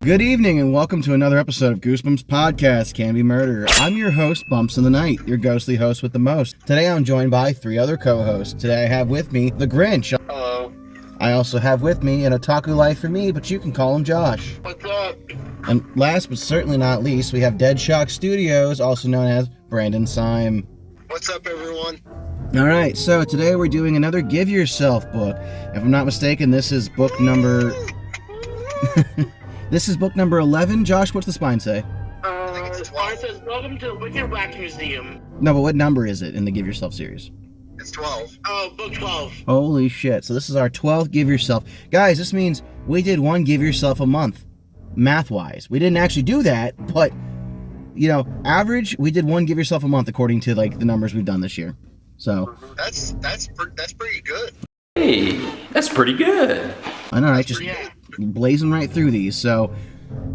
Good evening and welcome to another episode of Goosebumps Podcast, Can Be Murder. I'm your host, Bumps in the Night, your ghostly host with the most. Today I'm joined by three other co-hosts. Today I have with me the Grinch. Hello. I also have with me an otaku life for me, but you can call him Josh. What's up? And last but certainly not least, we have Dead Shock Studios, also known as Brandon Sime. What's up, everyone? Alright, so today we're doing another Give Yourself book. If I'm not mistaken, this is book number... This is book number 11. Josh, what's the spine say? The spine says, "Welcome to the Wicked Wax Museum." No, but what number is it in the Give Yourself series? It's 12. Oh, book 12. Holy shit. So this is our 12th Give Yourself. Guys, this means we did one Give Yourself a month, math-wise. We didn't actually do that, but, you know, average, we did one Give Yourself a month according to, like, the numbers we've done this year. So. That's pretty good. Hey, that's pretty good. I know, right? Just blazing right through these. So,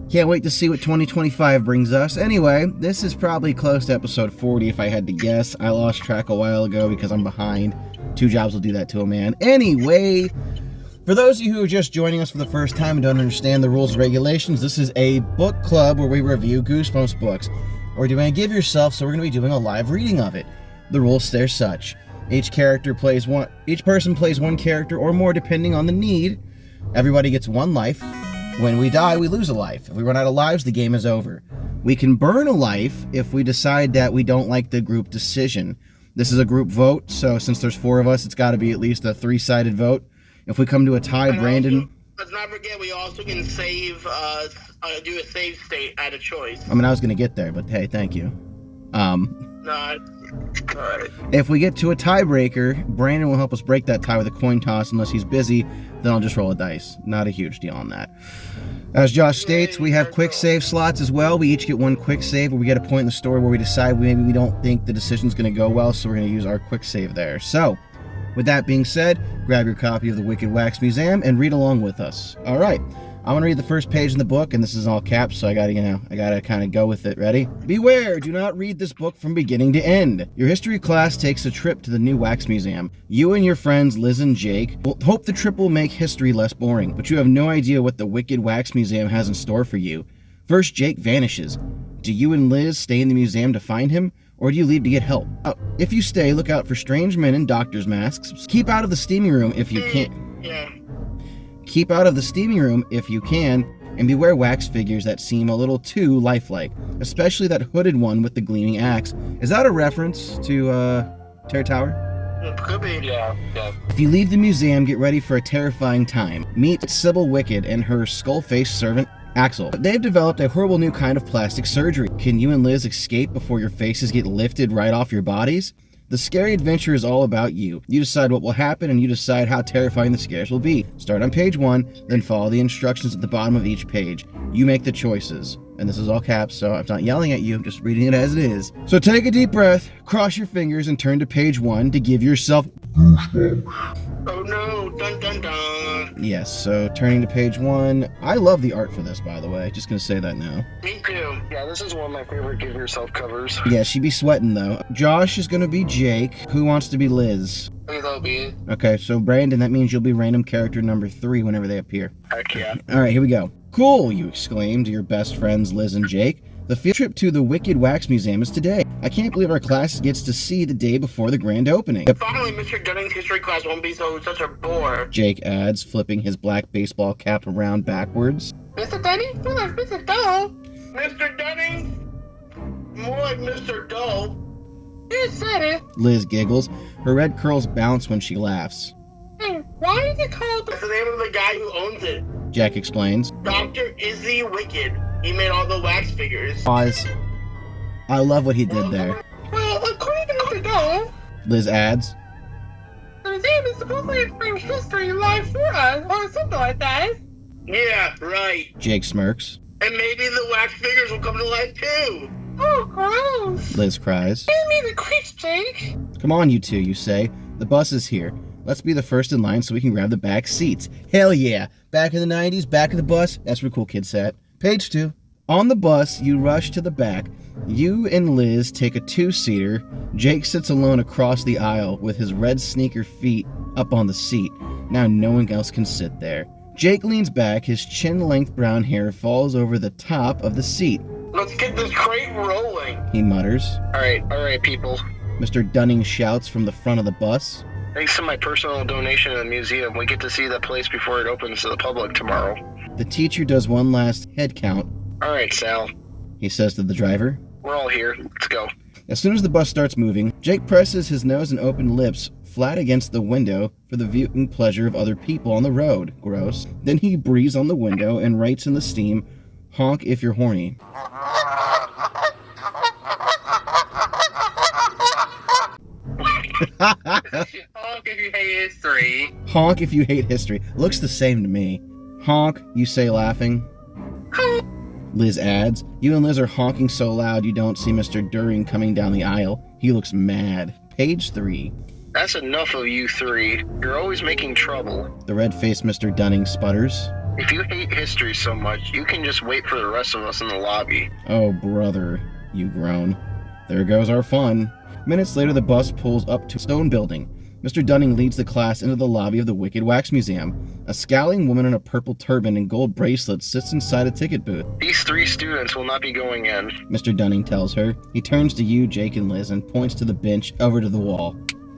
can't wait to see what 2025 brings us. Anyway, this is probably close to episode 40 if I had to guess. I lost track a while ago because I'm behind. 2 jobs will do that to a man. Anyway, for those of you who are just joining us for the first time and don't understand the rules and regulations, this is a book club where we review Goosebumps books. We're doing a Give Yourself, so we're going to be doing a live reading of it. The rules stay such. Each person plays one character or more depending on the need. Everybody gets 1 life. When we die, we lose a life. If we run out of lives, the game is over. We can burn a life if we decide that we don't like the group decision. This is a group vote, so since there's 4 of us, it's got to be at least a 3-sided vote. If we come to a tie, And Brandon... also, let's not forget, we also can save, do a save state at a choice. I mean, I was going to get there, but hey, thank you. No, alright. If we get to a tiebreaker, Brandon will help us break that tie with a coin toss. Unless he's busy, then I'll just roll a dice. Not a huge deal on that. As Josh states, we have quick save slots as well. We each get 1 quick save where we get a point in the story where we decide maybe we don't think the decision's going to go well, so we're going to use our quick save there. So, with that being said, grab your copy of the Wicked Wax Museum and read along with us. All right. I'm going to read the first page in the book, and this is all caps, so I gotta kind of go with it. Ready? Beware, do not read this book from beginning to end. Your history class takes a trip to the new wax museum. You and your friends, Liz and Jake, will hope the trip will make history less boring, but you have no idea what the Wicked Wax Museum has in store for you. First, Jake vanishes. Do you and Liz stay in the museum to find him, or do you leave to get help? If you stay, look out for strange men in doctor's masks. Keep out of the steaming room if you can. Yeah. Keep out of the steaming room if you can, and beware wax figures that seem a little too lifelike, especially that hooded one with the gleaming axe. Is that a reference to, Terror Tower? Could be. Yeah. If you leave the museum, get ready for a terrifying time. Meet Sybil Wicked and her skull-faced servant, Axel. They've developed a horrible new kind of plastic surgery. Can you and Liz escape before your faces get lifted right off your bodies? The scary adventure is all about you. You decide what will happen, and you decide how terrifying the scares will be. Start on page 1, then follow the instructions at the bottom of each page. You make the choices. And this is all caps, so I'm not yelling at you, I'm just reading it as it is. So take a deep breath, cross your fingers, and turn to page 1 to give yourself goosebumps. Oh no, dun dun dun. Yes, so turning to page 1. I love the art for this, by the way. Just gonna say that now. Me too. Yeah, this is one of my favorite Give Yourself covers. Yeah, she be sweating, though. Josh is gonna be Jake. Who wants to be Liz? That'll be it. Okay, so Brandon, that means you'll be random character number 3 whenever they appear. Heck yeah. Alright, here we go. Cool, you exclaim to your best friends Liz and Jake. The field trip to the Wicked Wax Museum is today. I can't believe our class gets to see the day before the grand opening. Finally, Mr. Dunning's history class won't be such a bore. Jake adds, flipping his black baseball cap around backwards. Mr. Dunning? More like Mr. Dull. Mr. Dunning? More like Mr. Dull. You said it. Liz giggles. Her red curls bounce when she laughs. Hey, why is it called? That's the name of the guy who owns it. Jack explains. Dr. Izzy Wicked. He made all the wax figures. Pause. I love what he did there. Well, according to Mr. Dull, Liz adds. the museum is supposed to bring history live for us, or something like that. Yeah, right. Jake smirks. And maybe the wax figures will come to life too. Oh, gross. Liz cries. Give me the creeps, Jake. Come on, you two, you say. The bus is here. Let's be the first in line so we can grab the back seats. Hell yeah. Back in the 90s, back of the bus. That's where cool kids sat. Page 2. On the bus, you rush to the back. You and Liz take a 2-seater. Jake sits alone across the aisle with his red sneaker feet up on the seat. Now no one else can sit there. Jake leans back, his chin-length brown hair falls over the top of the seat. Let's get this crate rolling. He mutters. All right, people. Mr. Dunning shouts from the front of the bus. Thanks to my personal donation to the museum, we get to see the place before it opens to the public tomorrow. The teacher does one last head count. All right, Sal. He says to the driver. We're all here. Let's go. As soon as the bus starts moving, Jake presses his nose and open lips flat against the window for the viewing pleasure of other people on the road. Gross. Then he breathes on the window and writes in the steam, "Honk if you're horny." Honk if you hate history. Honk if you hate history. Looks the same to me. Honk, you say laughing. Liz adds, "You and Liz are honking so loud you don't see Mr. During coming down the aisle. He looks mad." Page 3. That's enough of you three. You're always making trouble. The red-faced Mr. Dunning sputters. If you hate history so much, you can just wait for the rest of us in the lobby. "Oh, brother," you groan. "There goes our fun." Minutes later, the bus pulls up to a stone building. Mr. Dunning leads the class into the lobby of the Wicked Wax Museum. A scowling woman in a purple turban and gold bracelets sits inside a ticket booth. These 3 students will not be going in. Mr. Dunning tells her. He turns to you, Jake, and Liz, and points to the bench over to the wall.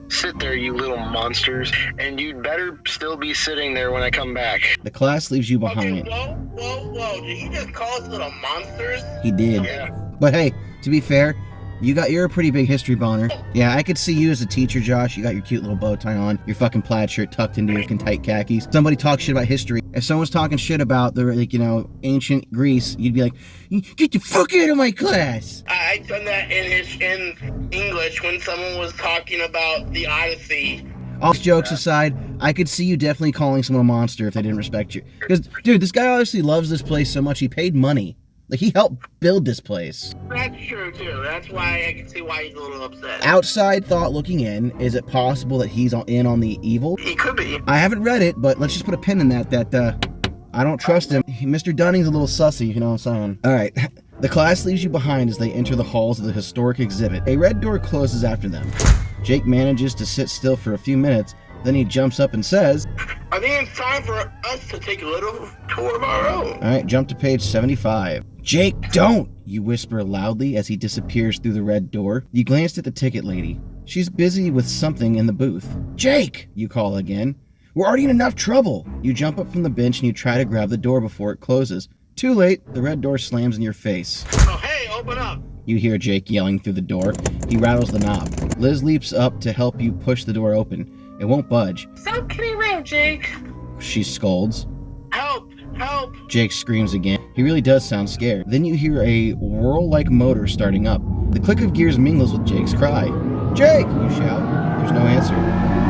Sit there, you little monsters, and you'd better still be sitting there when I come back. The class leaves you Okay, behind. whoa. Did you just call us little monsters? He did. Yeah. But hey, to be fair, you're a pretty big history boner. Yeah, I could see you as a teacher, Josh. You got your cute little bow tie on, your fucking plaid shirt tucked into your fucking tight khakis. Somebody talks shit about history. If someone's talking shit about the, ancient Greece, you'd be like, "Get the fuck out of my class!" I done that in English when someone was talking about the Odyssey. All jokes aside, I could see you definitely calling someone a monster if they didn't respect you. Because, dude, this guy obviously loves this place so much, he paid money. Like, he helped build this place. That's true, too. That's why I can see why he's a little upset. Outside thought looking in, is it possible that he's in on the evil? He could be. I haven't read it, but let's just put a pin in that I don't trust him. Mr. Dunning's a little sussy, you know what I'm saying? All right. The class leaves you behind as they enter the halls of the historic exhibit. A red door closes after them. Jake manages to sit still for a few minutes, then he jumps up and says, I think it's time for us to take a little tour of our own. All right, jump to page 75. Jake, don't! You whisper loudly as he disappears through the red door. You glanced at the ticket lady. She's busy with something in the booth. Jake! You call again. We're already in enough trouble. You jump up from the bench and you try to grab the door before it closes. Too late, the red door slams in your face. Oh, hey, open up. You hear Jake yelling through the door. He rattles the knob. Liz leaps up to help you push the door open. It won't budge. Stop kidding around, Jake. She scolds. Help. Jake screams again. He really does sound scared. Then you hear a whirl-like motor starting up. The click of gears mingles with Jake's cry. Jake! You shout. There's no answer.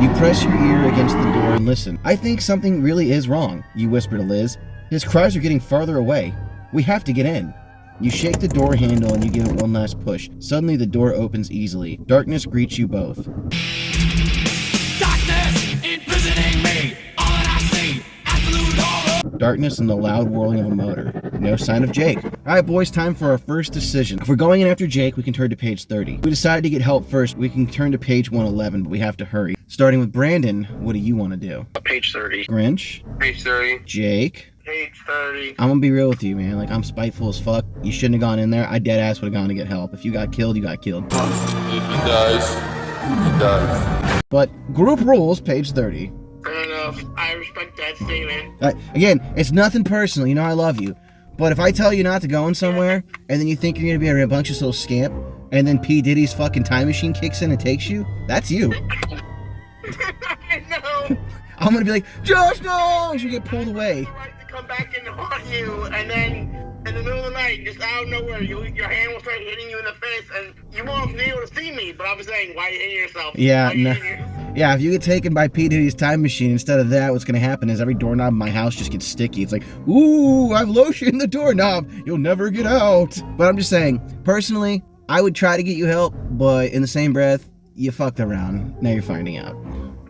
You press your ear against the door and listen. I think something really is wrong, you whisper to Liz. His cries are getting farther away. We have to get in. You shake the door handle and you give it one last push. Suddenly the door opens easily. Darkness greets you both. Darkness imprisoning me. All that I see, absolute horror. Darkness and the loud whirling of a motor. No sign of Jake. Alright boys, time for our first decision. If we're going in after Jake, we can turn to page 30. If we decide to get help first, we can turn to page 111, but we have to hurry. Starting with Brandon, what do you want to do? Page 30. Grinch? Page 30. Jake? Page 30. I'm gonna be real with you, man. Like, I'm spiteful as fuck. You shouldn't have gone in there. I dead ass would have gone to get help. If you got killed, you got killed. If he dies, he dies. But group rules, page 30. Fair enough. I respect that statement. Again, it's nothing personal. You know I love you. But if I tell you not to go in somewhere, and then you think you're gonna be a rambunctious little scamp, and then P. Diddy's fucking time machine kicks in and takes you, that's you. I know. I'm gonna be like, Josh, no! You get pulled away. Right to come back and haunt you, and then in the middle of the night, just out of nowhere, your hand will start hitting you in the face, and you won't be able to see me. But I'm saying, why are you hitting yourself? Yeah, Why are you no. hitting yourself? Yeah, if you get taken by P. Diddy's time machine, instead of that, what's gonna happen is every doorknob in my house just gets sticky. It's like, ooh, I've lotioned the doorknob. You'll never get out. But I'm just saying, personally, I would try to get you help, but in the same breath, you fucked around. Now you're finding out.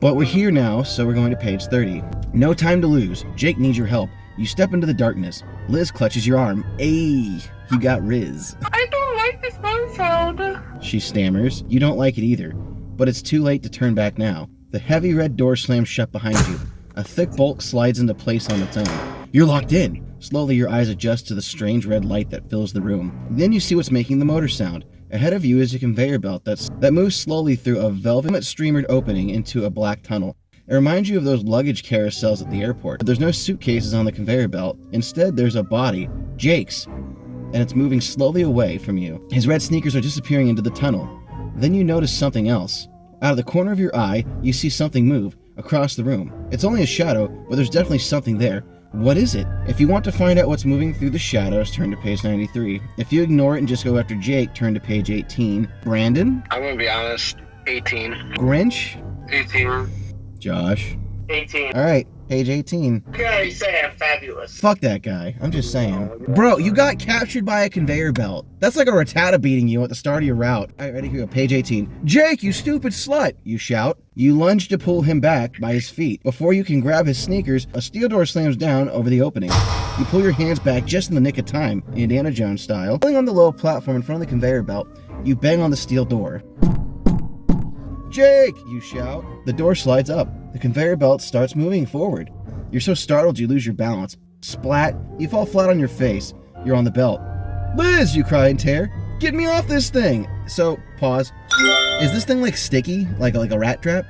But we're here now, so we're going to page 30. No time to lose. Jake needs your help. You step into the darkness. Liz clutches your arm. Ayy, you got Riz. I don't like this phone sound. She stammers. You don't like it either. But it's too late to turn back now. The heavy red door slams shut behind you. A thick bolt slides into place on its own. You're locked in. Slowly, your eyes adjust to the strange red light that fills the room. Then you see what's making the motor sound. Ahead of you is a conveyor belt that moves slowly through a velvet streamered opening into a black tunnel. It reminds you of those luggage carousels at the airport. But there's no suitcases on the conveyor belt. Instead, there's a body, Jake's, and it's moving slowly away from you. His red sneakers are disappearing into the tunnel. Then you notice something else. Out of the corner of your eye, you see something move across the room. It's only a shadow, but there's definitely something there. What is it? If you want to find out what's moving through the shadows, turn to page 93. If you ignore it and just go after Jake, turn to page 18. Brandon? I'm gonna be honest, 18. Grinch? 18. Josh? 18. Alright, page 18. You already say I'm fabulous. Fuck that guy. I'm just saying. Bro, you got captured by a conveyor belt. That's like a rattata beating you at the start of your route. Alright, ready? Here we go. Page 18. Jake, you stupid slut! You shout. You lunge to pull him back by his feet. Before you can grab his sneakers, a steel door slams down over the opening. You pull your hands back just in the nick of time, Indiana Jones style. Pulling on the low platform in front of the conveyor belt, you bang on the steel door. Jake! You shout. The door slides up. The conveyor belt starts moving forward. You're so startled you lose your balance. Splat! You fall flat on your face. You're on the belt. Liz! You cry in terror. Get me off this thing! So, pause. Is this thing like sticky? Like a rat trap?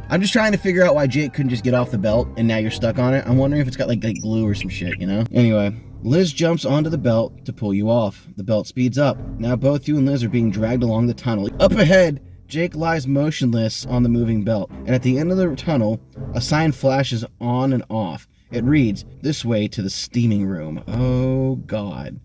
I'm just trying to figure out why Jake couldn't just get off the belt and now you're stuck on it. I'm wondering if it's got like glue or some shit, you know? Anyway, Liz jumps onto the belt to pull you off. The belt speeds up. Now both you and Liz are being dragged along the tunnel. Up ahead, Jake lies motionless on the moving belt, and at the end of the tunnel, a sign flashes on and off. It reads, "This way to the steaming room." Oh, God.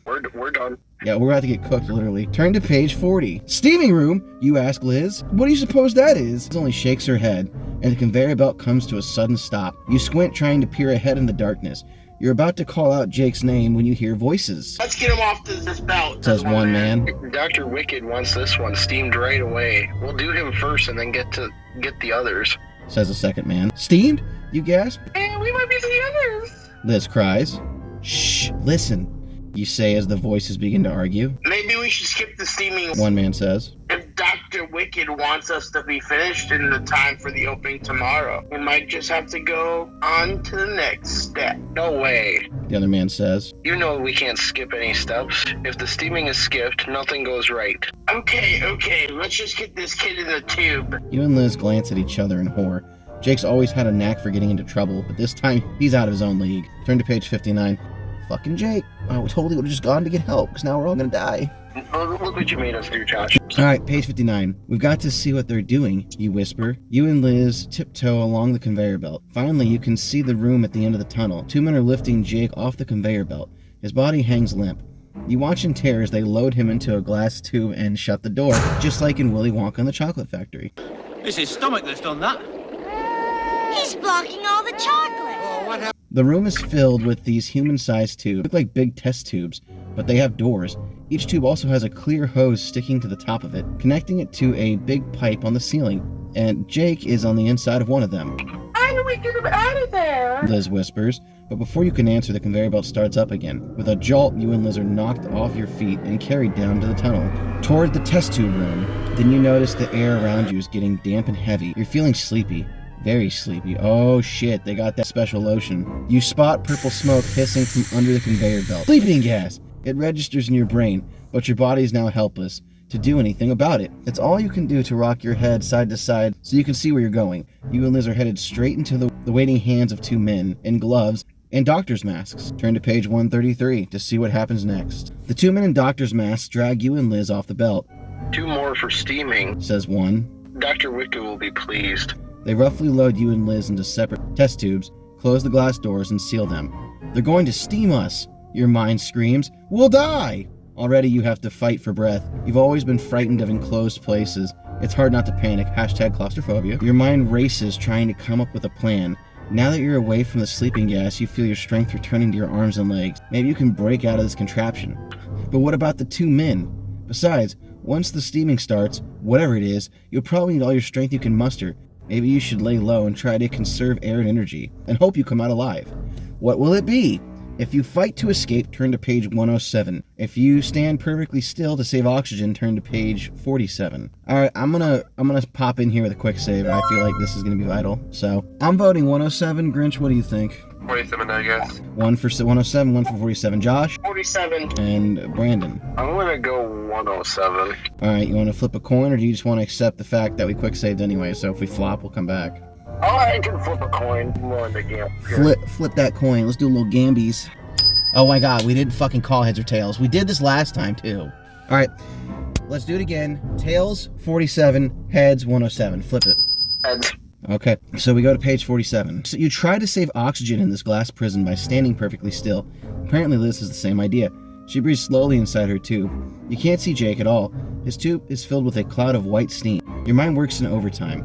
We're done. Yeah, we're about to get cooked, literally. Turn to page 40. Steaming room? You ask Liz. What do you suppose that is? Liz only shakes her head, and the conveyor belt comes to a sudden stop. You squint, trying to peer ahead in the darkness. You're about to call out Jake's name when you hear voices. Let's get him off this belt. Says one man. Dr. Wicked wants this one steamed right away. We'll do him first and then get the others. Says a second man. Steamed? You gasp. Hey, we might be seeing others. Liz cries. Shh, listen, you say as the voices begin to argue. Maybe we should skip the steaming. One man says. If Dr. Wicked wants us to be finished in the time for the opening tomorrow, we might just have to go on to the next step. No way. The other man says. You know we can't skip any steps. If the steaming is skipped, nothing goes right. Okay, let's just get this kid in the tube. You and Liz glance at each other in horror. Jake's always had a knack for getting into trouble, but this time, he's out of his own league. Turn to page 59. Fucking Jake. Oh, we totally would have just gone to get help, because now we're all gonna die. Look what you made us do, Josh. Alright, page 59. We've got to see what they're doing, you whisper. You and Liz tiptoe along the conveyor belt. Finally, you can see the room at the end of the tunnel. Two men are lifting Jake off the conveyor belt. His body hangs limp. You watch in terror as they load him into a glass tube and shut the door, just like in Willy Wonka and the Chocolate Factory. It's his stomach that's done that. He's blocking all the chocolate. The room is filled with these human-sized tubes. They look like big test tubes, but they have doors. Each tube also has a clear hose sticking to the top of it, connecting it to a big pipe on the ceiling, and Jake is on the inside of one of them. How do we get him out of there? Liz whispers, but before you can answer, the conveyor belt starts up again. With a jolt, you and Liz are knocked off your feet and carried down to the tunnel, toward the test tube room. Then you notice the air around you is getting damp and heavy. You're feeling sleepy. Very sleepy. Oh shit, they got that special lotion. You spot purple smoke hissing from under the conveyor belt. Sleeping gas! It registers in your brain, but your body is now helpless to do anything about it. It's all you can do to rock your head side to side so you can see where you're going. You and Liz are headed straight into the waiting hands of two men in gloves and doctor's masks. Turn to page 133 to see what happens next. The two men in doctor's masks drag you and Liz off the belt. 2 more for steaming, says one. Dr. Wicked will be pleased. They roughly load you and Liz into separate test tubes, close the glass doors, and seal them. They're going to steam us, your mind screams. We'll die! Already you have to fight for breath. You've always been frightened of enclosed places. It's hard not to panic. Hashtag claustrophobia. Your mind races trying to come up with a plan. Now that you're away from the sleeping gas, you feel your strength returning to your arms and legs. Maybe you can break out of this contraption. But what about the two men? Besides, once the steaming starts, whatever it is, you'll probably need all your strength you can muster. Maybe you should lay low and try to conserve air and energy, and hope you come out alive. What will it be? If you fight to escape, turn to page 107. If you stand perfectly still to save oxygen, turn to page 47. All right, I'm gonna pop in here with a quick save. I feel like this is gonna be vital. So I'm voting 107. Grinch, what do you think? 47, I guess. One for 107, one for 47. Josh 47. and Brandon. I'm gonna go 107. All right, you want to flip a coin, or do you just want to accept the fact that we quick saved anyway? So if we flop, we'll come back. Oh, I can flip a coin. I'm willing to gamble here. Flip that coin. Let's do a little gambies. Oh my God, we didn't fucking call heads or tails. We did this last time too. All right, let's do it again. Tails 47, heads 107. Flip it. Heads. Okay, so we go to page 47. So you try to save oxygen in this glass prison by standing perfectly still. Apparently Liz has the same idea. She breathes slowly inside her tube. You can't see Jake at all. His tube is filled with a cloud of white steam. Your mind works in overtime.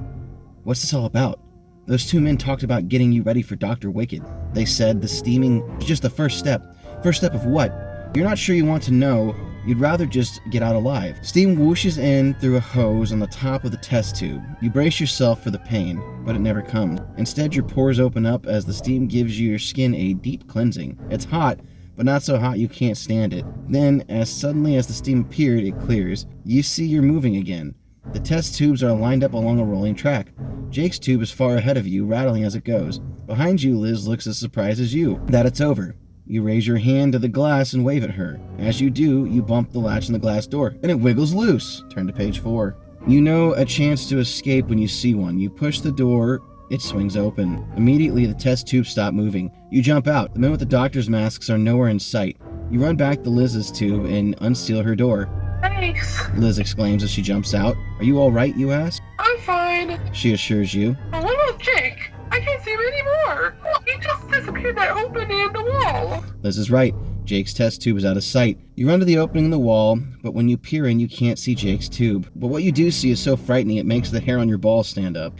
What's this all about? Those two men talked about getting you ready for Dr. Wicked. They said the steaming was just the first step. First step of what? You're not sure you want to know. You'd rather just get out alive. Steam whooshes in through a hose on the top of the test tube. You brace yourself for the pain, but it never comes. Instead, your pores open up as the steam gives your skin a deep cleansing. It's hot, but not so hot you can't stand it. Then, as suddenly as the steam appeared, it clears. You see you're moving again. The test tubes are lined up along a rolling track. Jake's tube is far ahead of you, rattling as it goes. Behind you, Liz looks as surprised as you that it's over. You raise your hand to the glass and wave at her. As you do, you bump the latch on the glass door, and it wiggles loose. Turn to page 4. You know a chance to escape when you see one. You push the door, it swings open. Immediately, the test tubes stop moving. You jump out. The men with the doctor's masks are nowhere in sight. You run back to Liz's tube and unseal her door. Thanks. Liz exclaims as she jumps out. Are you all right, you ask? I'm fine. She assures you. But what about Jake? I can't see him anymore. He just disappeared that opening in the wall. Liz is right. Jake's test tube is out of sight. You run to the opening in the wall, but when you peer in, you can't see Jake's tube. But what you do see is so frightening, it makes the hair on your balls stand up.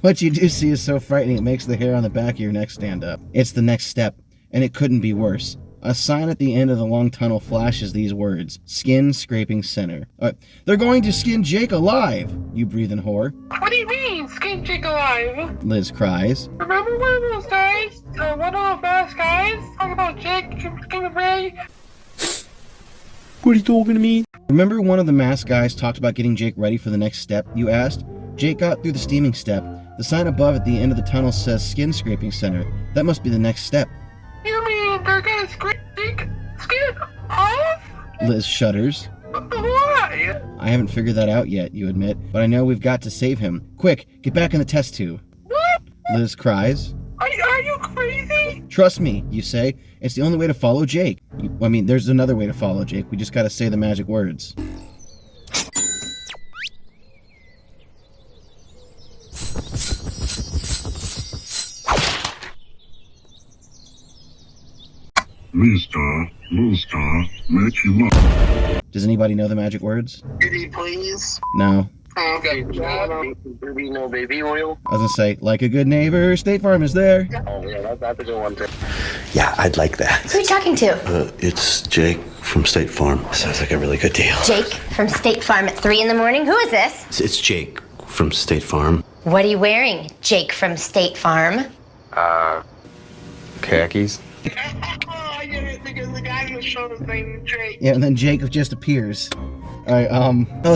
What you do see is so frightening, it makes the hair on the back of your neck stand up. It's the next step, and it couldn't be worse. A sign at the end of the long tunnel flashes these words: Skin Scraping Center. They're going to skin Jake alive! You breathe in horror. What do you mean, skin Jake alive? Liz cries. Remember one of those guys? One of those masked guys? Talk about Jake getting away? What are you talking to me? Remember one of the masked guys talked about getting Jake ready for the next step, you asked? Jake got through the steaming step. The sign above at the end of the tunnel says Skin Scraping Center. That must be the next step. You mean they're gonna scrape Jake skin off? Liz shudders. Why? I haven't figured that out yet, you admit, but I know we've got to save him. Quick, get back in the test tube. What? Liz cries. Are you crazy? Trust me, you say. It's the only way to follow Jake. There's another way to follow Jake. We just gotta say the magic words. Mr. Mitchy. Does anybody know the magic words? Pretty please. No. Okay. Baby, no baby oil. I was gonna say, like a good neighbor, State Farm is there. Oh yeah, that's a good one too. Yeah, I'd like that. Who are you talking to? It's Jake from State Farm. Sounds like a really good deal. Jake from State Farm at 3 in the morning? Who is this? It's Jake from State Farm. What are you wearing, Jake from State Farm? Khakis. I get it because the guy in the show is named Jake. Yeah, and then Jake just appears. Alright,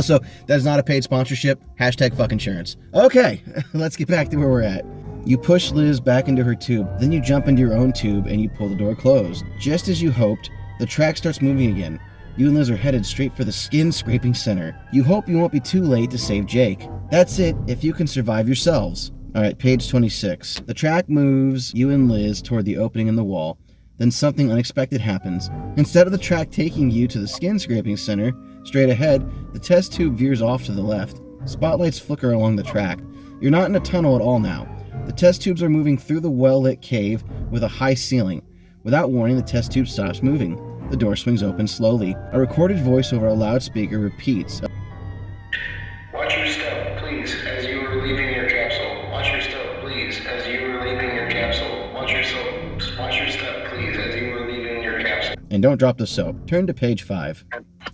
so that's not a paid sponsorship. Hashtag fuck insurance. Okay, let's get back to where we're at. You push Liz back into her tube, then you jump into your own tube and you pull the door closed. Just as you hoped, the track starts moving again. You and Liz are headed straight for the Skin Scraping Center. You hope you won't be too late to save Jake. That's it, if you can survive yourselves. Alright, page 26. The track moves you and Liz toward the opening in the wall. Then something unexpected happens. Instead of the track taking you to the Skin Scraping Center, straight ahead, the test tube veers off to the left. Spotlights flicker along the track. You're not in a tunnel at all now. The test tubes are moving through the well-lit cave with a high ceiling. Without warning, the test tube stops moving. The door swings open slowly. A recorded voice over a loudspeaker repeats. Watch your step, please, as you are leaving your capsule. Watch your step, please, as you are leaving your capsule. Watch your step, please, as you are leaving your capsule. And don't drop the soap. Turn to page 5.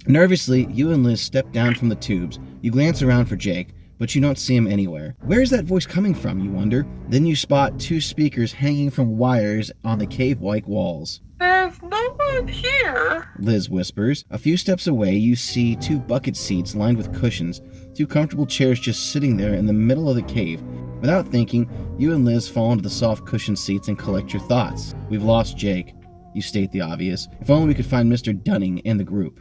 Nervously, you and Liz step down from the tubes. You glance around for Jake, but you don't see him anywhere. Where is that voice coming from, you wonder? Then you spot 2 speakers hanging from wires on the cave-like walls. There's no one here. Liz whispers. A few steps away, you see 2 bucket seats lined with cushions, 2 comfortable chairs just sitting there in the middle of the cave. Without thinking, you and Liz fall into the soft cushioned seats and collect your thoughts. We've lost Jake. You state the obvious. If only we could find Mr. Dunning and the group.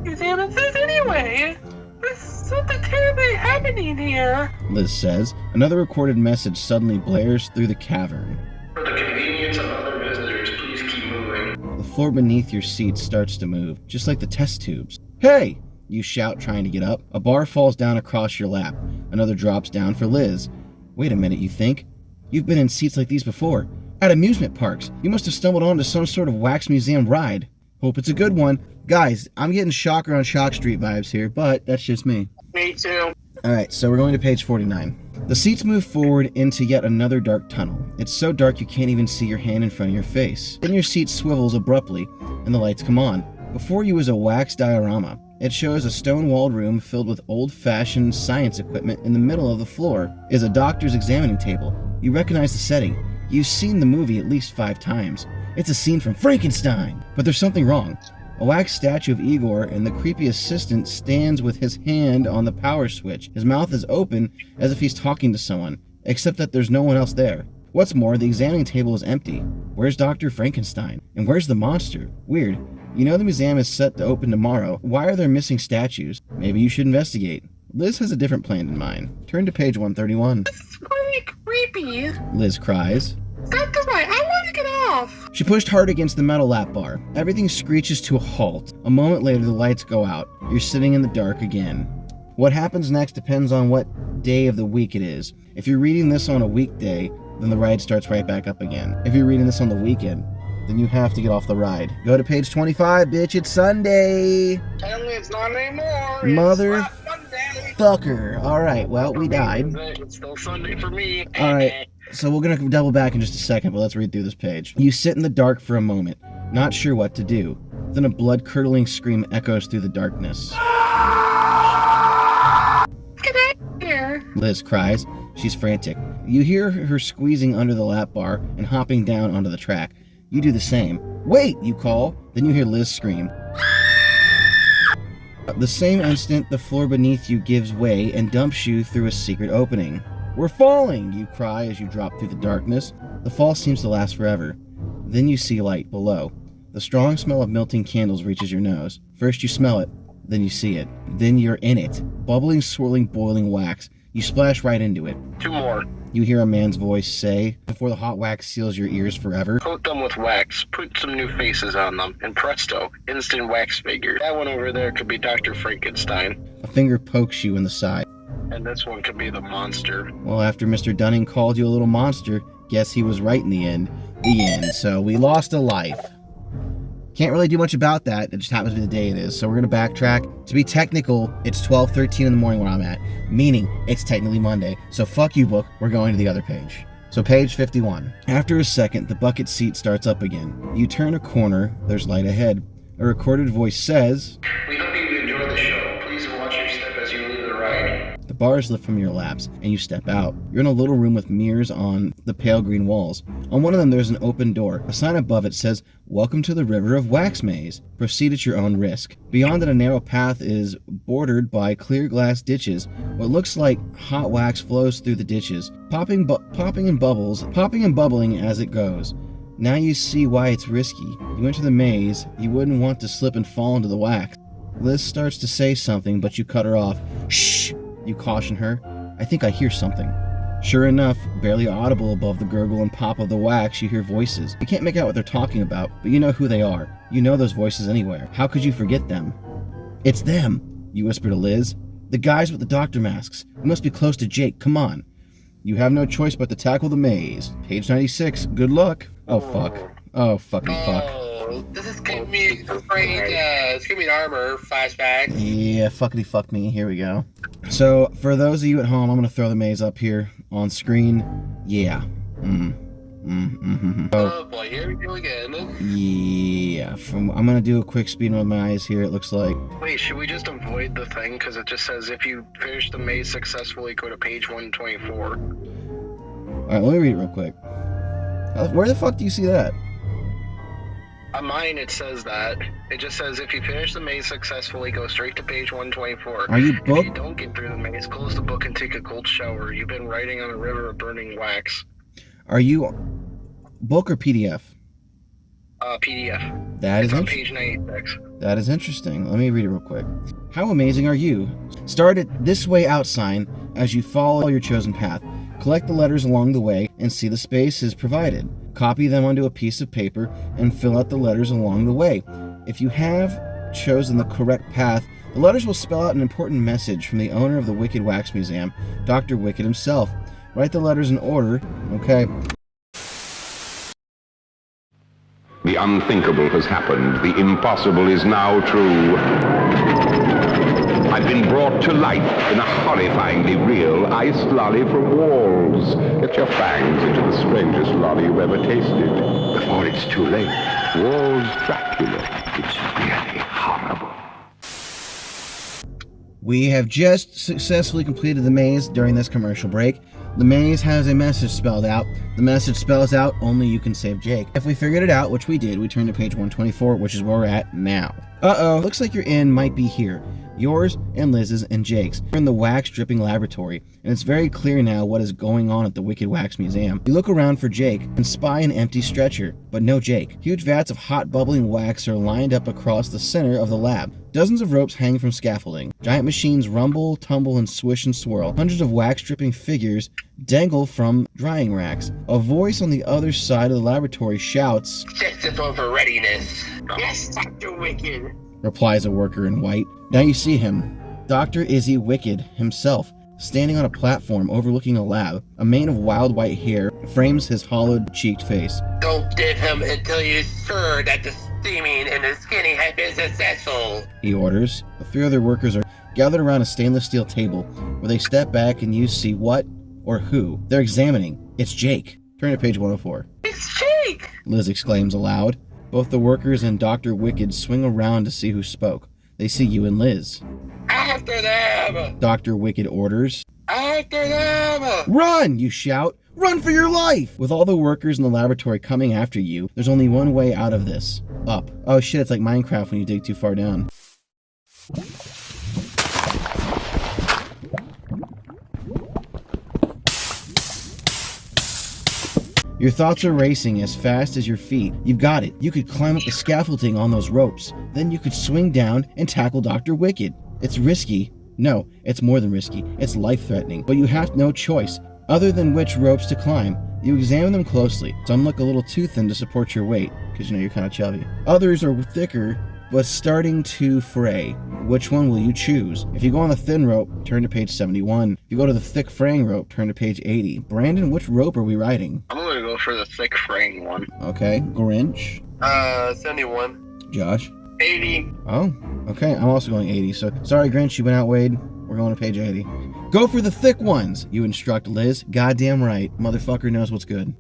Museum is this anyway? There's something terribly happening here. Liz says. Another recorded message suddenly blares through the cavern. For the convenience of other visitors, please keep moving. The floor beneath your seat starts to move, just like the test tubes. Hey! You shout, trying to get up. A bar falls down across your lap. Another drops down for Liz. Wait a minute, you think? You've been in seats like these before. At amusement parks. You must have stumbled onto some sort of wax museum ride. Hope it's a good one. Guys, I'm getting Shocker on Shock Street vibes here, but that's just me. Me too. Alright, so we're going to page 49. The seats move forward into yet another dark tunnel. It's so dark you can't even see your hand in front of your face. Then your seat swivels abruptly, and the lights come on. Before you is a wax diorama. It shows a stone-walled room filled with old-fashioned science equipment. In the middle of the floor is a doctor's examining table. You recognize the setting. You've seen the movie at least 5 times. It's a scene from Frankenstein. But there's something wrong. A wax statue of Igor and the creepy assistant stands with his hand on the power switch. His mouth is open as if he's talking to someone, except that there's no one else there. What's more, the examining table is empty. Where's Dr. Frankenstein? And where's the monster? Weird. You know the museum is set to open tomorrow. Why are there missing statues? Maybe you should investigate. Liz has a different plan in mind. Turn to page 131. This is pretty creepy. Liz cries. Stop the light. I want to get off. She pushed hard against the metal lap bar. Everything screeches to a halt. A moment later, the lights go out. You're sitting in the dark again. What happens next depends on what day of the week it is. If you're reading this on a weekday, then the ride starts right back up again. If you're reading this on the weekend, then you have to get off the ride. Go to page 25, bitch. It's Sunday. Tell me it's not anymore. Motherfucker. All right, well, we died. It's still Sunday for me. All right, so we're going to double back in just a second, but let's read through this page. You sit in the dark for a moment, not sure what to do. Then a blood-curdling scream echoes through the darkness. Get out of here. Liz cries. She's frantic. You hear her squeezing under the lap bar and hopping down onto the track. You do the same. Wait, you call. Then you hear Liz scream. The same instant, the floor beneath you gives way and dumps you through a secret opening. We're falling, you cry as you drop through the darkness. The fall seems to last forever. Then you see light below. The strong smell of melting candles reaches your nose. First you smell it, then you see it. Then you're in it. Bubbling, swirling, boiling wax. You splash right into it. 2 more. You hear a man's voice say, before the hot wax seals your ears forever. Coat them with wax, put some new faces on them, and presto, instant wax figure. That one over there could be Dr. Frankenstein. A finger pokes you in the side. And this one could be the monster. Well, after Mr. Dunning called you a little monster, guess he was right in the end. The end. So we lost a life. Can't really do much about that. It just happens to be the day it is. So we're going to backtrack. To be technical, it's 12:13 in the morning where I'm at, meaning it's technically Monday. So fuck you, book. We're going to the other page. So page 51. After a second, the bucket seat starts up again. You turn a corner. There's light ahead. A recorded voice says, We hope you enjoy the show. Please watch your step as you leave the ride. The bars lift from your laps, and you step out. You're in a little room with mirrors on the pale green walls. On one of them, there's an open door. A sign above it says, Welcome to the River of Wax Maze. Proceed at your own risk. Beyond it, a narrow path is bordered by clear glass ditches. What looks like hot wax flows through the ditches, popping and bubbling as it goes. Now you see why it's risky. You enter the maze. You wouldn't want to slip and fall into the wax. Liz starts to say something, but you cut her off. Shh! You caution her. I think I hear something. Sure enough, barely audible above the gurgle and pop of the wax, you hear voices. You can't make out what they're talking about, but you know who they are. You know those voices anywhere. How could you forget them? It's them, you whisper to Liz. The guys with the doctor masks. We must be close to Jake. Come on. You have no choice but to tackle the maze. Page 96. Good luck. Oh, fuck. Oh, fucking fuck. This is giving me it's giving me armor flashback. Yeah, fuckity fuck me. Here we go. So, for those of you at home, I'm going to throw the maze up here on screen. Yeah. Oh boy, here we go again. Yeah. I'm going to do a quick speed with my eyes here, it looks like. Wait, should we just avoid the thing? Because it just says if you finish the maze successfully, go to page 124. Alright, let me read it real quick. Where the fuck do you see that? On mine, it says that. It just says, if you finish the maze successfully, go straight to page 124. Are you If book? you don't get through the maze, close the book and take a cold shower. You've been riding on a river of burning wax. Are you book or PDF? PDF. That It's is on page 96. That is interesting. Let me read it real quick. How amazing are you? Start at this way out sign as you follow your chosen path. Collect the letters along the way and see the spaces provided. Copy them onto a piece of paper and fill out the letters along the way. If you have chosen the correct path, the letters will spell out an important message from the owner of the Wicked Wax Museum, Dr. Wicked himself. Write the letters in order, okay? The unthinkable has happened. The impossible is now true. I've been brought to life in a horrifyingly real iced lolly from Walls. Get your fangs into the strangest lolly you've ever tasted before it's too late. Walls Dracula. It's really horrible. We have just successfully completed the maze during this commercial break. The maze has a message spelled out. The message spells out, only you can save Jake. If we figured it out, which we did, we turn to page 124, which is where we're at now. Uh-oh, looks like your inn might be here. Yours and Liz's and Jake's. We're in the wax dripping laboratory, and it's very clear now what is going on at the Wicked Wax Museum. You look around for Jake and spy an empty stretcher, but no Jake. Huge vats of hot bubbling wax are lined up across the center of the lab. Dozens of ropes hang from scaffolding. Giant machines rumble, tumble, and swish and swirl. Hundreds of wax-dripping figures dangle from drying racks. A voice on the other side of the laboratory shouts, Festival for readiness. Yes, Dr. Wicked. replies a worker in white. Now you see him. Dr. Izzy Wicked himself, standing on a platform overlooking a lab. A mane of wild white hair frames his hollowed-cheeked face. Don't dip him until you're sure that the steaming and the skinning have been successful. He orders. The three other workers are gathered around a stainless steel table, where they step back and you see what or who they're examining. It's Jake. Turn to page 104. It's Jake! Liz exclaims aloud. Both the workers and Dr. Wicked swing around to see who spoke. They see you and Liz. After them! Dr. Wicked orders. After them! Run! You shout. Run for your life! With all the workers in the laboratory coming after you, there's only one way out of this. Up. Oh shit, it's like Minecraft when you dig too far down. Your thoughts are racing as fast as your feet. You've got it. You could climb up the scaffolding on those ropes. Then you could swing down and tackle Dr. Wicked. It's risky. No, it's more than risky. It's life-threatening. But you have no choice, other than which ropes to climb. You examine them closely. Some look a little too thin to support your weight, because you know you're kind of chubby. Others are thicker, but starting to fray. Which one will you choose? If you go on the thin rope, turn to page 71. If you go to the thick fraying rope, turn to page 80. Brandon, which rope are we riding? I'm gonna go for the thick fraying one. Okay. Grinch? 71. Josh? 80. Oh, okay. I'm also going 80. So, sorry, Grinch, you went out, Wade. We're going to page 80. Go for the thick ones, you instruct Liz. Goddamn right. Motherfucker knows what's good.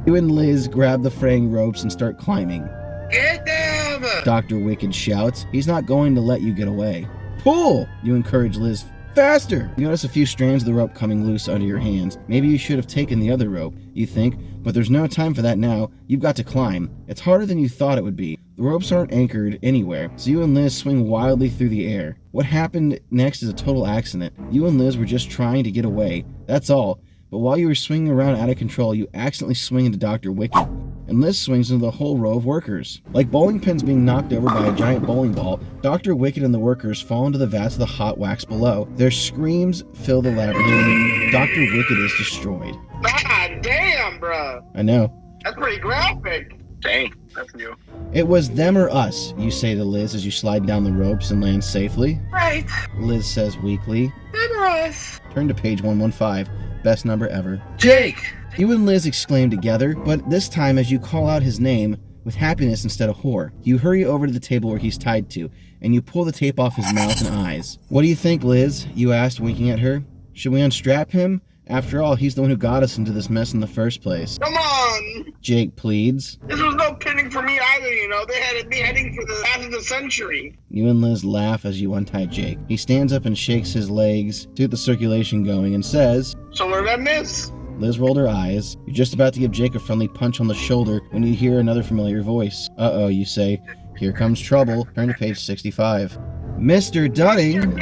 You and Liz grab the fraying ropes and start climbing. Get them! Dr. Wicked shouts. He's not going to let you get away. Pull! You encourage Liz. Faster! You notice a few strands of the rope coming loose under your hands. Maybe you should have taken the other rope, you think, but there's no time for that now. You've got to climb. It's harder than you thought it would be. The ropes aren't anchored anywhere, so you and Liz swing wildly through the air. What happened next is a total accident. You and Liz were just trying to get away. That's all. But while you were swinging around out of control, you accidentally swing into Dr. Wicked. And Liz swings into the whole row of workers. Like bowling pins being knocked over by a giant bowling ball, Dr. Wicked and the workers fall into the vats of the hot wax below. Their screams fill the laboratory. Dr. Wicked is destroyed. God damn, bro. I know. That's pretty graphic. Dang, that's new. It was them or us, you say to Liz as you slide down the ropes and land safely. Right. Liz says weakly. Them or us. Turn to page 115. Best number ever. Jake! You and Liz exclaim together, but this time as you call out his name with happiness instead of horror. You hurry over to the table where he's tied to, and you pull the tape off his mouth and eyes. What do you think, Liz? You asked, winking at her. Should we unstrap him? After all, he's the one who got us into this mess in the first place. Come on! Jake pleads. This was no pinning for me either, you know. They had it beheading for the half of the century. You and Liz laugh as you untie Jake. He stands up and shakes his legs to get the circulation going and says, So where'd I miss? Liz rolled her eyes. You're just about to give Jake a friendly punch on the shoulder when you hear another familiar voice. Uh-oh, you say. Here comes trouble. Turn to page 65. Mr. Dunning!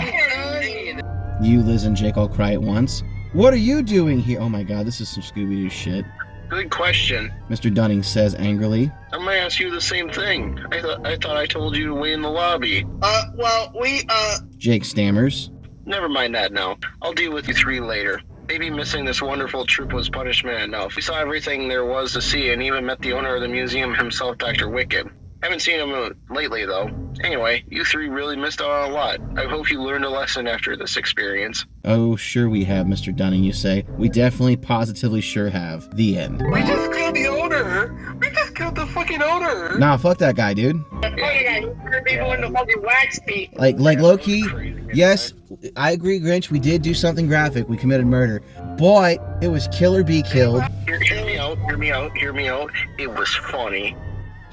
You, Liz, and Jake all cry at once. What are you doing here? Oh my god, this is some Scooby-Doo shit. Good question. Mr. Dunning says angrily. I'm gonna ask you the same thing. I thought I told you to wait in the lobby. Jake stammers. Never mind that now. I'll deal with you three later. Maybe missing this wonderful trip was punishment enough. We saw everything there was to see and even met the owner of the museum himself, Dr. Wicked. Haven't seen him lately, though. Anyway, you three really missed out on a lot. I hope you learned a lesson after this experience. Oh, sure we have, Mr. Dunning, you say. We definitely, positively sure have. The end. We just killed the owner. We just killed the fucking owner. Nah, fuck that guy, dude. People in the fucking wax feet. Like low-key, yes, I agree, Grinch, we did do something graphic. We committed murder. But it was kill or be killed. Hear me out. It was funny.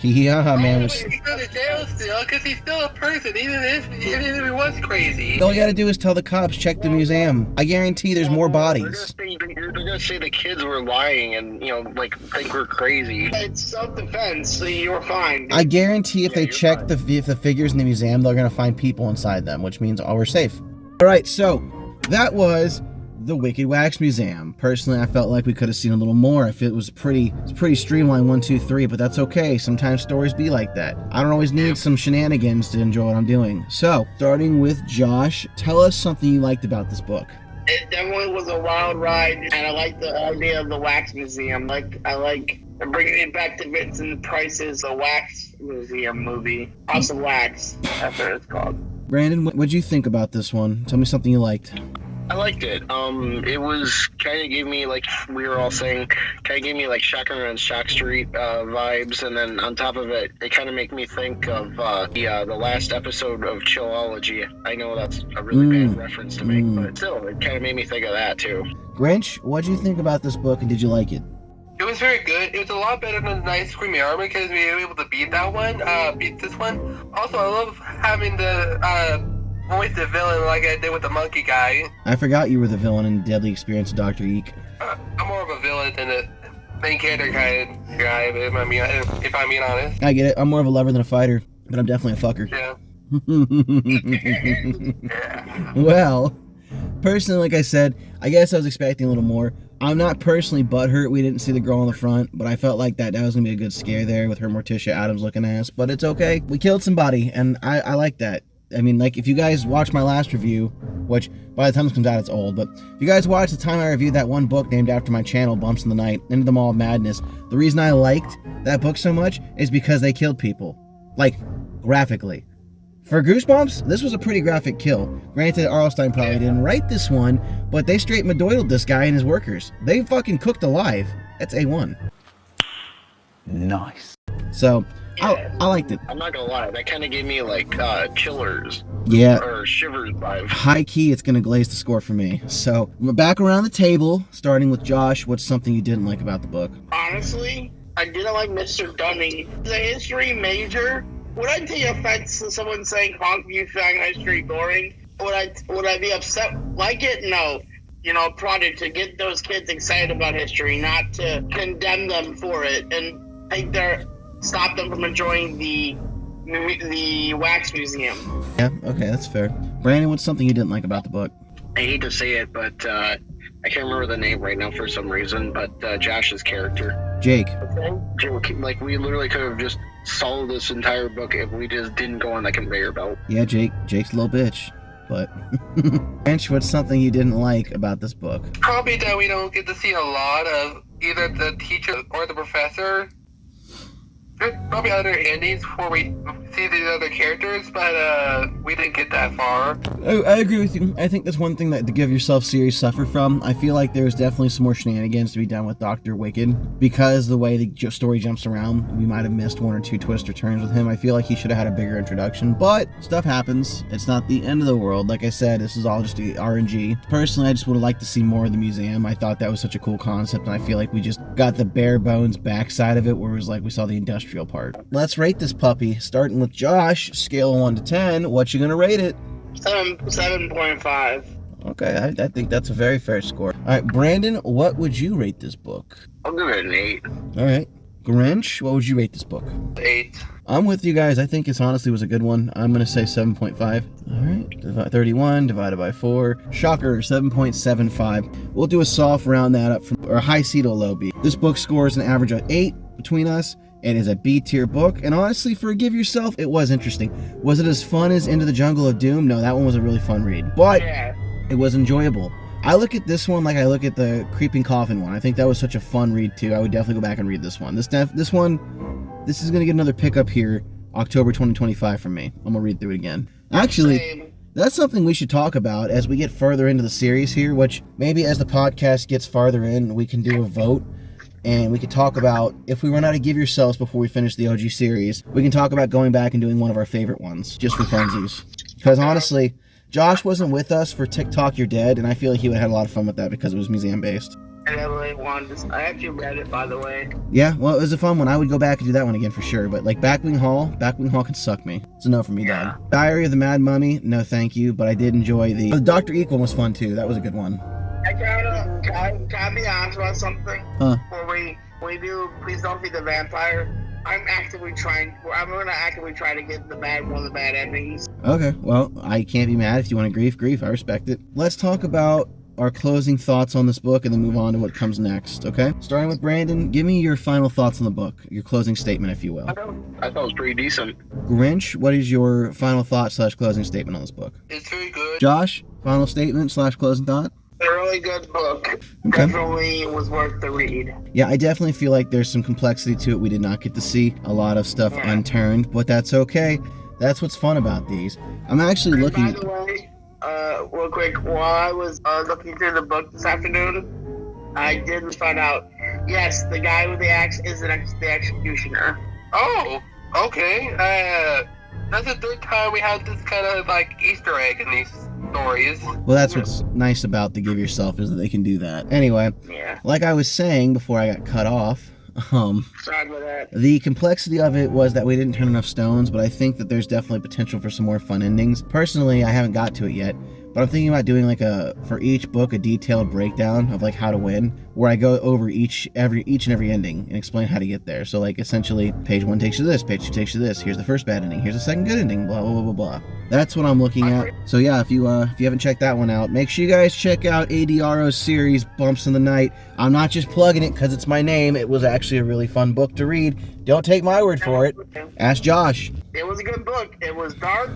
Man. He's still in jail still, because he's still a person, even if he was crazy. All you gotta do is tell the cops, check the museum. I guarantee there's more bodies. They're gonna say the kids were lying and, think we're crazy. It's self-defense, so you were fine. I guarantee if they check the figures in the museum, they're gonna find people inside them, which means we're safe. Alright, so that was the Wicked Wax Museum. Personally, I felt like we could have seen a little more. If it was pretty streamlined 1, 2, 3, but that's okay. Sometimes stories be like that. I don't always need some shenanigans to enjoy what I'm doing. So, starting with Josh, tell us something you liked about this book. It definitely was a wild ride, and I like the idea of the Wax Museum. I like bringing it back to Vincent Price's The Wax Museum movie. House of Wax, that's what it's called. Brandon, what'd you think about this one? Tell me something you liked. I liked it. It was kind of gave me, like we were all saying, Shotgun and Shock Street vibes, and then on top of it, it kind of made me think of the last episode of Chillology. I know that's a really bad reference to make, but still, it kind of made me think of that too. Grinch, what'd you think about this book, and did you like it? It was very good. It was a lot better than Nice Screaming Armor because we were able to beat this one. Also, I love having the voice the villain like I did with the monkey guy. I forgot you were the villain in Deadly Experience of Dr. Eek. I'm more of a villain than a main character kind of guy, if I'm being honest. I get it. I'm more of a lover than a fighter, but I'm definitely a fucker. Yeah. Well, personally, like I said, I guess I was expecting a little more. I'm not personally butthurt we didn't see the girl on the front, but I felt like that was going to be a good scare there with her Morticia Adams looking ass, but it's okay. We killed somebody, and I like that. I mean, like, if you guys watch my last review, which by the time this comes out, it's old, but if you guys watch the time I reviewed that one book named after my channel, Bumps in the Night, Into the Mall of Madness, the reason I liked that book so much is because they killed people. Like, graphically. For Goosebumps, this was a pretty graphic kill. Granted, Arlstein probably didn't write this one, but they straight madoidled this guy and his workers. They fucking cooked alive. That's A1. Nice. So, I liked it. I'm not gonna lie, that kind of gave me like chillers. Yeah. Or shivers vibe. High key, it's gonna glaze the score for me. So, we're back around the table, starting with Josh. What's something you didn't like about the book? Honestly, I didn't like Mr. Dunning. The history major. Would I take offense to someone saying you found history boring? Would I be upset like it? No. Prodded to get those kids excited about history, not to condemn them for it and stop them from enjoying the Wax Museum. Yeah, okay, that's fair. Brandon, what's something you didn't like about the book? I hate to say it, but I can't remember the name right now for some reason, but Josh's character. Jake. Like, we literally could have just solved this entire book if we just didn't go on the conveyor belt. Yeah, Jake's a little bitch. But, Grinch, what's something you didn't like about this book? Probably that we don't get to see a lot of either the teacher or the professor. There's probably other endings before we see the other characters, but we didn't get that far. I agree with you. I think that's one thing that to give yourself series suffer from. I feel like there's definitely some more shenanigans to be done with Dr. Wicked. Because the way the story jumps around, we might have missed one or two twists or turns with him. I feel like he should have had a bigger introduction, but stuff happens. It's not the end of the world. Like I said, this is all just the RNG. Personally, I just would have liked to see more of the museum. I thought that was such a cool concept, and I feel like we just got the bare bones backside of it, where it was like we saw the industrial part. Let's rate this puppy, starting with Josh, scale of 1 to 10. What you gonna rate it? 7.5. Okay, I think that's a very fair score. All right, Brandon, what would you rate this book? I'll give it an 8. All right. Grinch, what would you rate this book? 8. I'm with you guys. I think it honestly was a good one. I'm going to say 7.5. All right. 31 divided by 4. Shocker, 7.75. We'll do a soft round that up from, or a high C to a low B. This book scores an average of 8 between us. It is a B tier book. And honestly, forgive yourself, it was interesting. Was it as fun as Into the Jungle of Doom? No, that one was a really fun read. But it was enjoyable. I look at this one like I look at the Creeping Coffin one. I think that was such a fun read too. I would definitely go back and read this one. This is going to get another pickup here, October 2025 from me. I'm going to read through it again. Actually, that's something we should talk about as we get further into the series here, which maybe as the podcast gets farther in, we can do a vote. And we could talk about, if we run out of Give Yourselves before we finish the OG series, we can talk about going back and doing one of our favorite ones, just for funsies. Because honestly, Josh wasn't with us for TikTok You're Dead, and I feel like he would have had a lot of fun with that because it was museum-based. I really wanted to. I actually read it, by the way. Yeah, well, it was a fun one. I would go back and do that one again for sure. But like Backwing Hall can suck me. It's a no for me, Dad. Diary of the Mad Mummy, no thank you. But I did enjoy the Dr. Eek one was fun too. That was a good one. I gotta be honest about something. When we do Please Don't Feed the Vampire, I'm gonna actively try to get one of the bad endings. Okay, well, I can't be mad if you want to grief. I respect it. Let's talk about our closing thoughts on this book and then move on to what comes next, okay? Starting with Brandon, give me your final thoughts on the book, your closing statement, if you will. I thought it was pretty decent. Grinch, what is your final thought / closing statement on this book? It's very good. Josh, final statement / closing thought? A really good book. Okay. Definitely was worth the read. Yeah, I definitely feel like there's some complexity to it. We did not get to see a lot of stuff unturned, but that's okay. That's what's fun about these. I'm actually looking... By the way, real quick, while I was looking through the book this afternoon, I did find out, yes, the guy with the axe is the executioner. Oh, okay. That's the third time we had this kind of like Easter egg in these stories. Well, that's what's nice about the Give Yourself is that they can do that. Anyway, like I was saying before I got cut off, sorry about that. The complexity of it was that we didn't turn enough stones, but I think that there's definitely potential for some more fun endings. Personally, I haven't got to it yet, but I'm thinking about doing like for each book a detailed breakdown of like how to win, where I go over each and every ending and explain how to get there. So like essentially, page 1 takes you to this, page 2 takes you to this. Here's the first bad ending. Here's the second good ending. Blah blah blah blah. That's what I'm looking at. So yeah, if you haven't checked that one out, make sure you guys check out ADRO's series Bumps in the Night. I'm not just plugging it because it's my name. It was actually a really fun book to read. Don't take my word for it. Ask Josh. It was a good book. It was dark.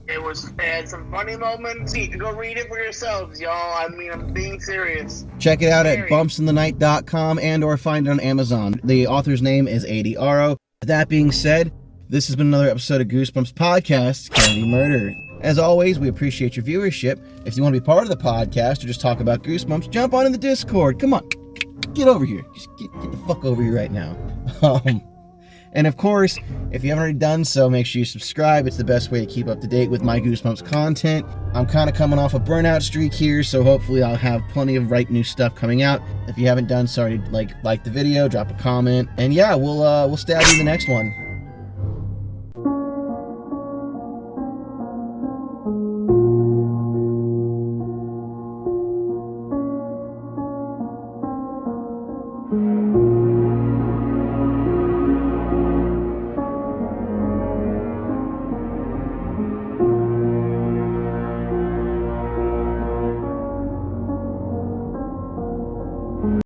It had some funny moments. You can go read it for yourselves, y'all. I mean, I'm being serious. Check it out at bumpsinthenight.com and or find it on Amazon. The author's name is ADRO. That being said, this has been another episode of Goosebumps Podcast, Candy Murder. As always, we appreciate your viewership. If you want to be part of the podcast or just talk about Goosebumps, jump on in the Discord. Come on, get over here. Just get the fuck over here right now. And of course, if you haven't already done so, make sure you subscribe. It's the best way to keep up to date with my Goosebumps content. I'm kind of coming off a burnout streak here, so hopefully I'll have plenty of new stuff coming out. If you haven't done so, like the video, drop a comment, and yeah, we'll stab you in the next one.